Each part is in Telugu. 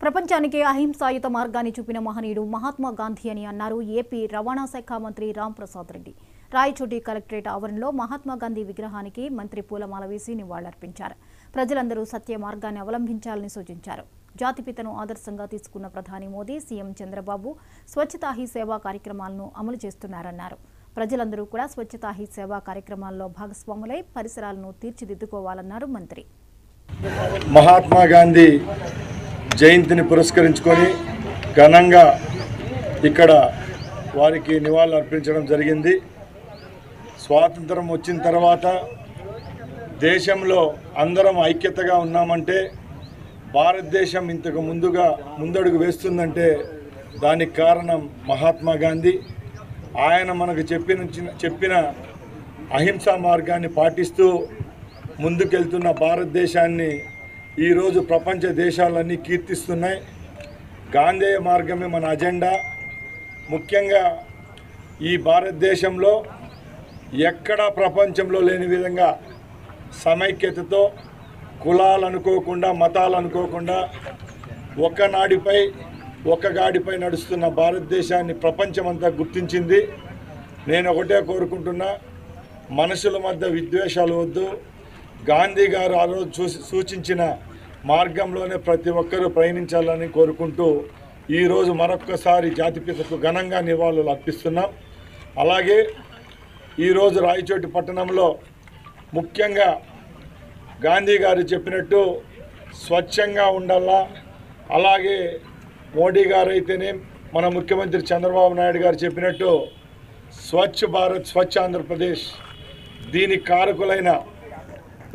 ప్రపంచానికి అహింసాయుత మార్గాన్ని చూపిన మహనీయుడు మహాత్మా గాంధీ అని అన్నారు ఏపీ రవాణా శాఖ మంత్రి రాంప్రసాద్ రెడ్డి. రాయచోటి కలెక్టరేట్ ఆవరణలో మహాత్మా గాంధీ విగ్రహానికి మంత్రి పూలమాల వేసి నివాళులర్పించారు. ప్రజలందరూ సత్య మార్గాన్ని అవలంబించాలని సూచించారు. జాతిపితను ఆదర్శంగా తీసుకున్న ప్రధాని Modi, CM Chandrababu Swachhata he సేవా కార్యక్రమాలను అమలు చేస్తున్నారన్నారు. ప్రజలందరూ కూడా స్వచ్ఛతా హీ సేవా కార్యక్రమాల్లో భాగస్వాములై పరిసరాలను తీర్చిదిద్దుకోవాలన్నారు మంత్రి. మహాత్మా గాంధీ జయంతిని పురస్కరించుకొని ఘనంగా ఇక్కడ వారికి నివాళులు అర్పించడం జరిగింది. స్వాతంత్రం వచ్చిన తర్వాత దేశంలో అందరం ఐక్యతగా ఉన్నామంటే, భారతదేశం ఇంతకు ముందడుగు వేస్తుందంటే దానికి కారణం మహాత్మా గాంధీ. ఆయన మనకు చెప్పిన అహింసా మార్గాన్ని పాటిస్తూ ముందుకెళ్తున్న భారతదేశాన్ని ఈరోజు ప్రపంచ దేశాలన్నీ కీర్తిస్తున్నాయి. గాంధేయ మార్గమే మన అజెండా. ముఖ్యంగా ఈ భారతదేశంలో ఎక్కడా ప్రపంచంలో లేని విధంగా సమైక్యతతో, కులాలు అనుకోకుండా, మతాలు అనుకోకుండా ఒక గాడిపై నడుస్తున్న భారతదేశాన్ని ప్రపంచమంతా గుర్తించింది. నేను ఒకటే కోరుకుంటున్నా, మనుషుల మధ్య విద్వేషాలు వద్దు. గాంధీ గారు ఆ రోజు సూచించిన మార్గంలోనే ప్రతి ఒక్కరూ ప్రయాణించాలని కోరుకుంటూ ఈరోజు మరొక్కసారి జాతిపితకు ఘనంగా నివాళులు అర్పిస్తున్నాం. అలాగే ఈరోజు రాయచోటి పట్టణంలో ముఖ్యంగా గాంధీ గారు చెప్పినట్టు స్వచ్ఛంగా ఉండాలా. అలాగే మోడీ గారు అయితేనే, మన ముఖ్యమంత్రి చంద్రబాబు నాయుడు గారు చెప్పినట్టు స్వచ్ఛ భారత్, స్వచ్ఛ ఆంధ్రప్రదేశ్, దీనికి కారకులైన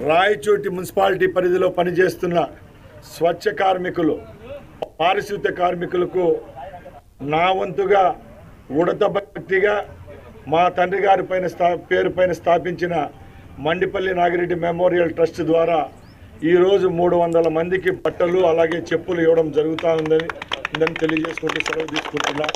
రాయచోటి మున్సిపాలిటీ పరిధిలో పనిచేస్తున్న స్వచ్ఛ కార్మికులు, పారిశుద్ధ్య కార్మికులకు నా వంతుగా ఉడతభక్తిగా మా తండ్రి గారి పేరుపైన స్థాపించిన మండిపల్లి నాగిరెడ్డి మెమోరియల్ ట్రస్ట్ ద్వారా ఈరోజు 300 మందికి బట్టలు అలాగే చెప్పులు ఇవ్వడం జరుగుతూ ఉందని తెలియజేసుకుంటూ సెలవు తీసుకుంటున్నా.